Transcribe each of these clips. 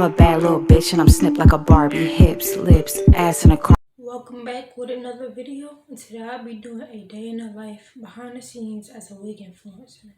I'm a bad little bitch and I'm snipped like a Barbie. Hips, lips, ass in a car. Welcome back with another video, and today I'll be doing a day in the life behind the scenes as a wig influencer.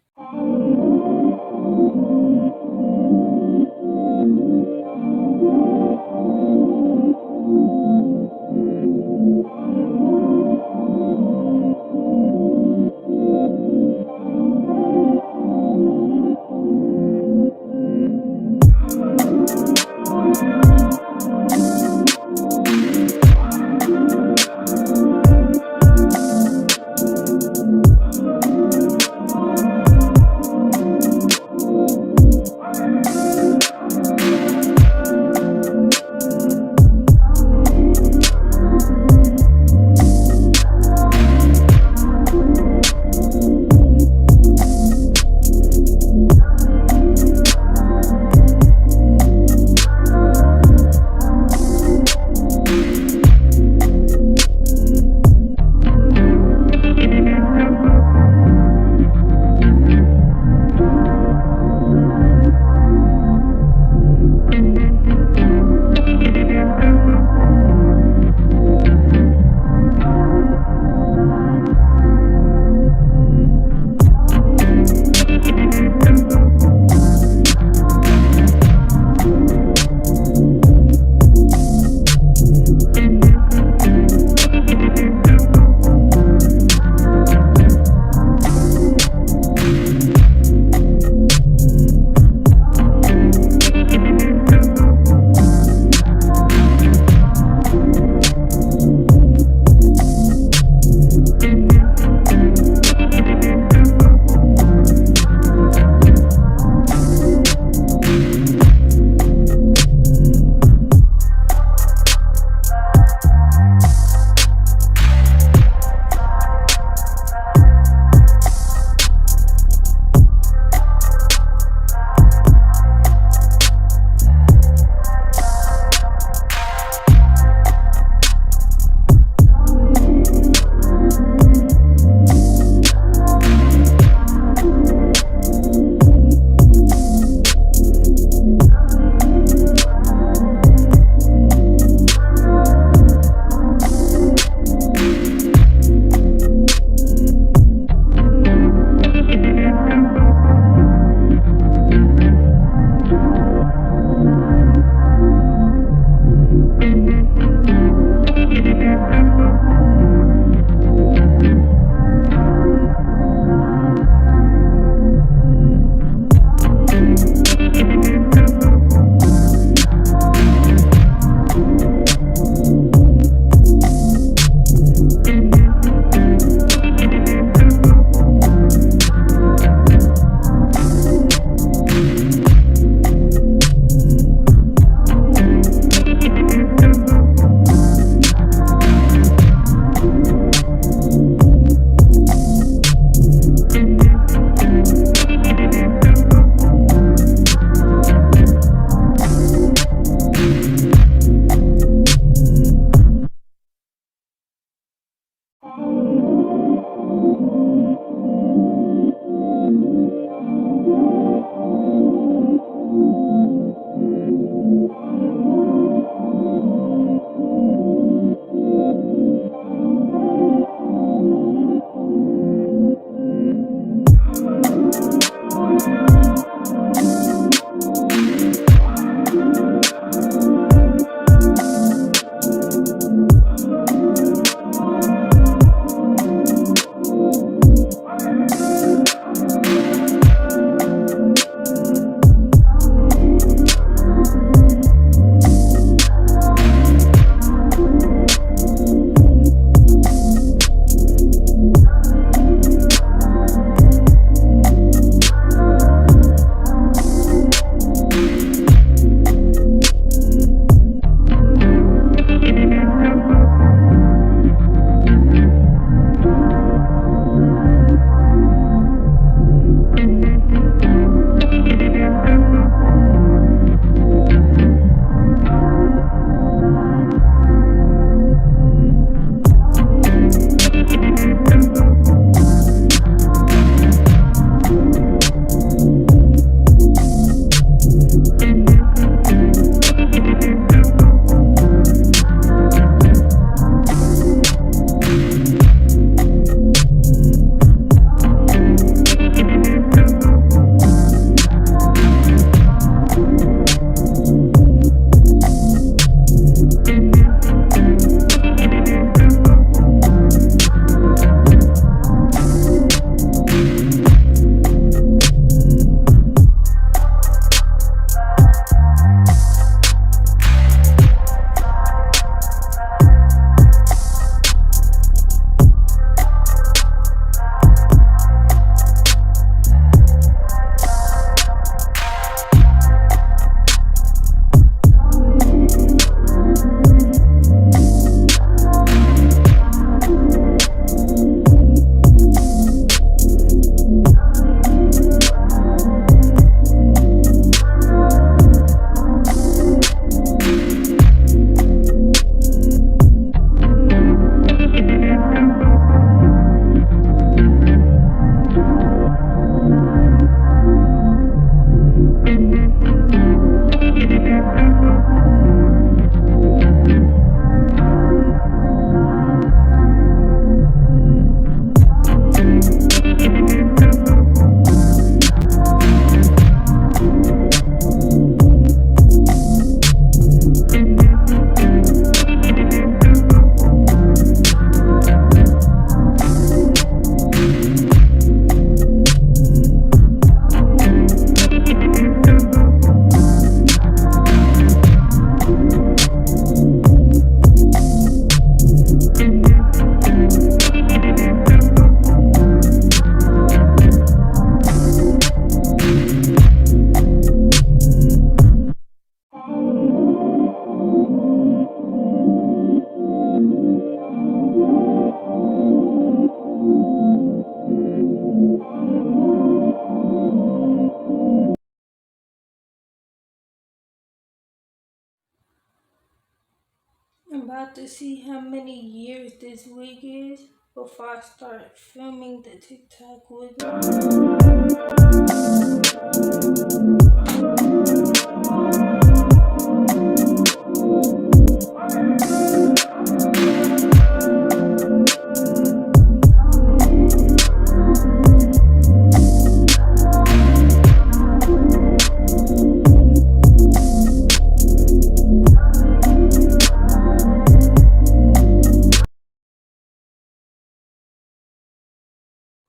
about to see how many years this wig is before I start filming the TikTok with it.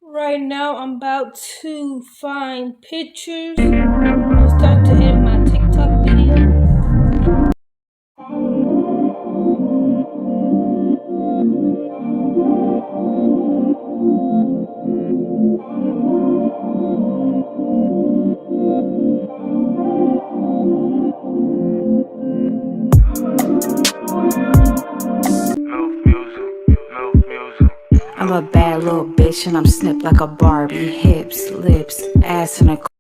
Right now, I'm about to find pictures and start to edit my TikTok video. I'm a bad little bitch and I'm snipped like a Barbie. Hips, lips, ass in a